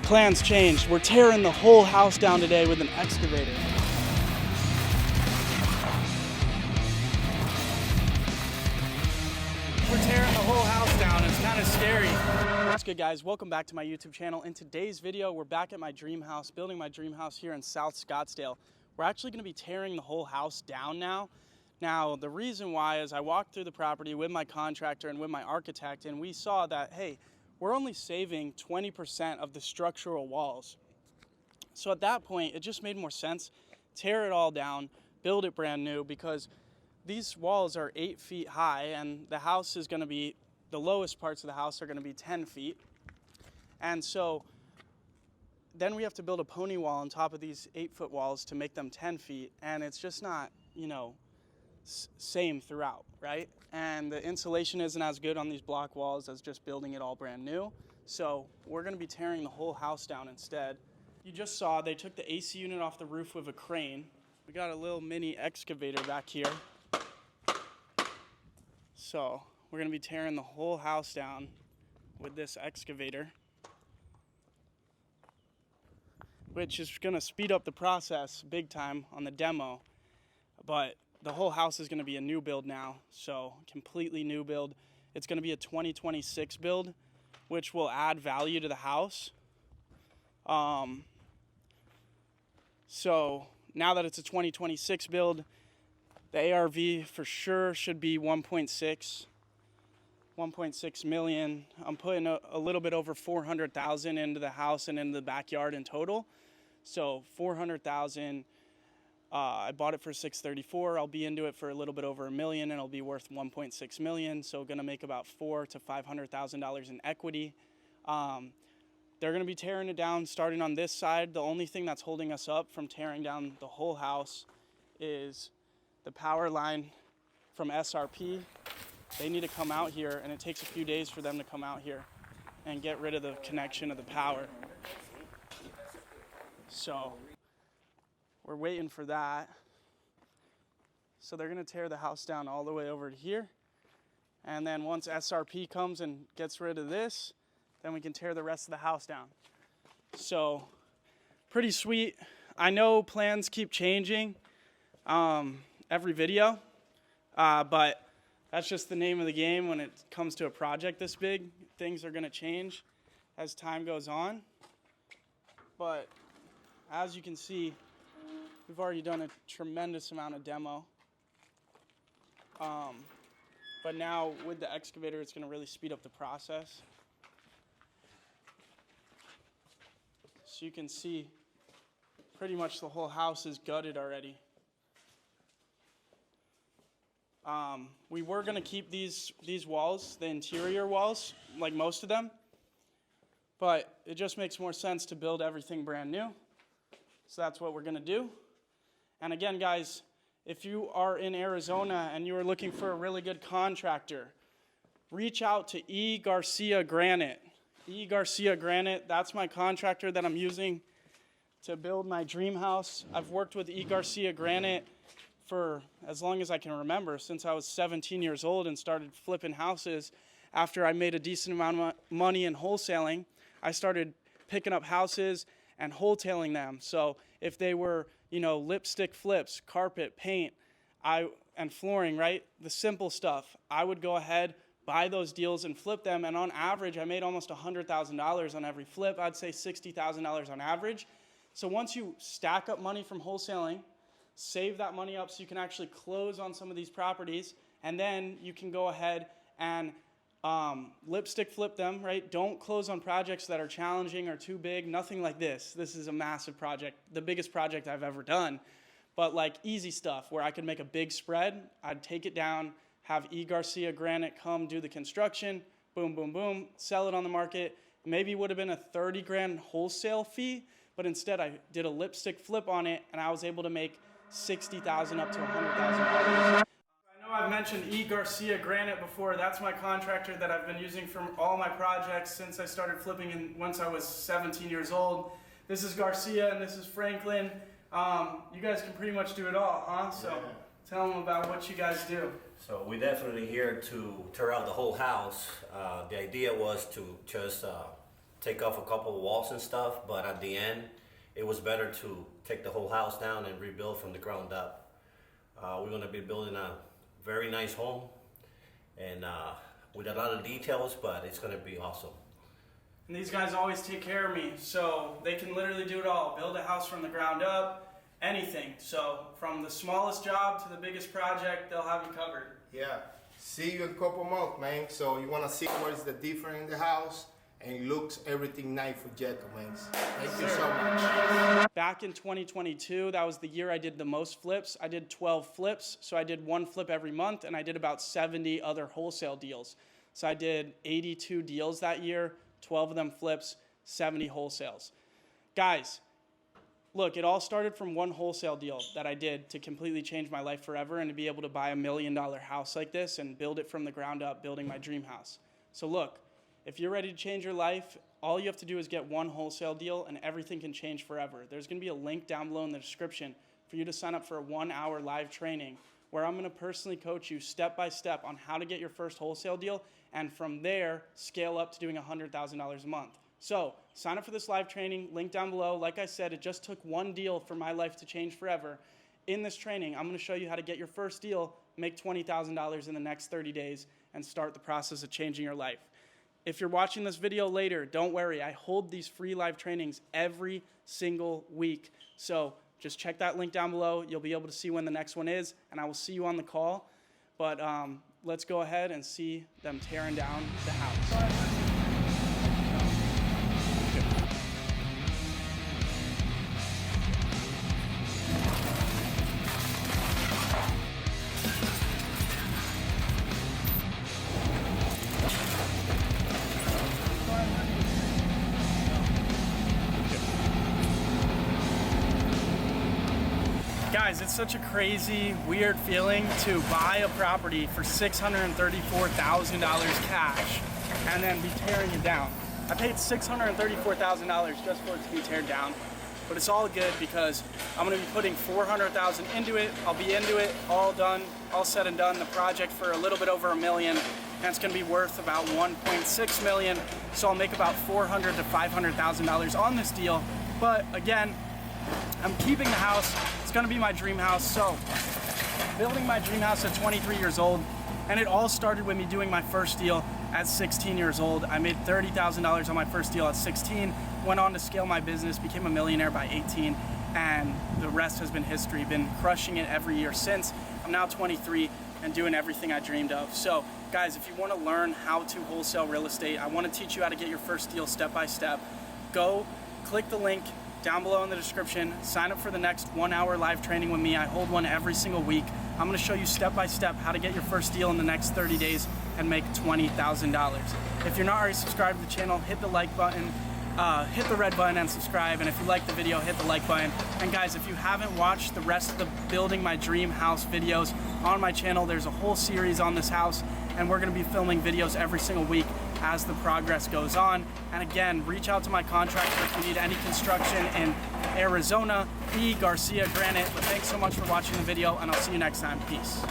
Plans changed. We're tearing the whole house down today with an excavator. We're tearing the whole house down. It's kind of scary. What's good, guys? Welcome back to my YouTube channel. In today's video, we're back at my dream house, building my dream house here in South Scottsdale. We're actually going to be tearing the whole house down now. Now, the reason why is I walked through the property with my contractor and with my architect, and we saw that, hey, we're only saving 20% of the structural walls. So at that point, it just made more sense, tear it all down, build it brand new, because these walls are 8 feet high, and the house is going to be, the lowest parts of the house are going to be 10 feet. And so then we have to build a pony wall on top of these 8-foot walls to make them 10 feet, and it's just not, you know, same throughout, right? And the insulation isn't as good on these block walls as just building it all brand new. So we're going to be tearing the whole house down instead. You just saw they took the AC unit off the roof with a crane. We got a little mini excavator back here. So we're going to be tearing the whole house down with this excavator, which is going to speed up the process big time on the demo. But the whole house is going to be a new build now, so completely new build. It's going to be a 2026 build, which will add value to the house. So now that it's a 2026 build, the ARV for sure should be 1.6 million. I'm putting a little bit over 400,000 into the house and into the backyard in total. So 400,000. I bought it for $634. I'll be into it for a little bit over $1 million, and it'll be worth $1.6 million. So going to make about $400,000 to $500,000 in equity. They're going to be tearing it down starting on this side. The only thing that's holding us up from tearing down the whole house is the power line from SRP. They need to come out here, and it takes a few days for them to come out here and get rid of the connection of the power. So we're waiting for that. So they're going to tear the house down all the way over to here. And then once SRP comes and gets rid of this, then we can tear the rest of the house down. So pretty sweet. I know plans keep changing every video, but that's just the name of the game when it comes to a project this big. Things are going to change as time goes on. But as you can see, we've already done a tremendous amount of demo. But now with the excavator, it's going to really speed up the process. So you can see pretty much the whole house is gutted already. We were going to keep these walls, the interior walls, like most of them. But it just makes more sense to build everything brand new. So that's what we're going to do. And again, guys, if you are in Arizona and you are looking for a really good contractor, reach out to E. Garcia Granite. E. Garcia Granite, that's my contractor that I'm using to build my dream house. I've worked with E. Garcia Granite for as long as I can remember, since I was 17 years old and started flipping houses. After I made a decent amount of money in wholesaling, I started picking up houses and wholetailing them. So if they were, you know, lipstick flips, carpet, paint, and flooring, right? The simple stuff. I would go ahead, buy those deals and flip them, and on average, I made almost $100,000 on every flip. I'd say $60,000 on average. So once you stack up money from wholesaling, save that money up so you can actually close on some of these properties, and then you can go ahead and lipstick flip them, right? Don't close on projects that are challenging or too big, nothing like this. This is a massive project, the biggest project I've ever done. But like easy stuff where I could make a big spread, I'd take it down, have E. Garcia Granite come do the construction, boom, boom, boom, sell it on the market. Maybe it would have been a 30 grand wholesale fee, but instead I did a lipstick flip on it and I was able to make $60,000 up to $100,000. I've mentioned E. Garcia Granite before. That's my contractor that I've been using for all my projects since I started flipping once I was 17 years old. This is Garcia and this is Franklin. You guys can pretty much do it all, huh? So tell them about what you guys do. So we're definitely here to tear out the whole house. The idea was to just take off a couple of walls and stuff, but at the end, it was better to take the whole house down and rebuild from the ground up. We're gonna be building a very nice home and with a lot of details, but it's gonna be awesome. And these guys always take care of me, so they can literally do it all. Build a house from the ground up, anything. So from the smallest job to the biggest project, they'll have you covered. Yeah. See you in a couple months, man. So you want to see where's the difference in the house and looks everything nice for Jacob, man. Thank you so much. Back in 2022, that was the year I did the most flips. I did 12 flips, so I did one flip every month, and I did about 70 other wholesale deals. So I did 82 deals that year, 12 of them flips, 70 wholesales. Guys, look, it all started from one wholesale deal that I did to completely change my life forever and to be able to buy $1 million house like this and build it from the ground up, building my dream house. So look, if you're ready to change your life, all you have to do is get one wholesale deal and everything can change forever. There's gonna be a link down below in the description for you to sign up for a 1-hour live training where I'm gonna personally coach you step by step on how to get your first wholesale deal and from there, scale up to doing $100,000 a month. So sign up for this live training, link down below. Like I said, it just took one deal for my life to change forever. In this training, I'm gonna show you how to get your first deal, make $20,000 in the next 30 days, and start the process of changing your life. If you're watching this video later, don't worry, I hold these free live trainings every single week. So just check that link down below. You'll be able to see when the next one is, and I will see you on the call. But let's go ahead and see them tearing down the house. Guys, it's such a crazy, weird feeling to buy a property for $634,000 cash and then be tearing it down. I paid $634,000 just for it to be teared down, but it's all good because I'm gonna be putting $400,000 into it. I'll be into it, all done, all said and done. The project for a little bit over $1 million, and it's gonna be worth about $1.6 million. So I'll make about $400,000 to $500,000 on this deal. But again, I'm keeping the house. It's gonna be my dream house. So building my dream house at 23 years old, and it all started with me doing my first deal at 16 years old. I made $30,000 on my first deal at 16, went on to scale my business, became a millionaire by 18, and the rest has been history. Been crushing it every year since. I'm now 23 and doing everything I dreamed of. So guys, if you wanna learn how to wholesale real estate, I wanna teach you how to get your first deal step by step. Go click the link down below in the description, sign up for the next 1-hour live training with me. I hold one every single week. I'm gonna show you step by step how to get your first deal in the next 30 days and make $20,000. If you're not already subscribed to the channel, hit the like button, hit the red button and subscribe. And if you like the video, hit the like button. And guys, if you haven't watched the rest of the Building My Dream House videos on my channel, there's a whole series on this house, and we're gonna be filming videos every single week as the progress goes on. And again, reach out to my contractor if you need any construction in Arizona, Garcia Granite. But thanks so much for watching the video, and I'll see you next time. Peace.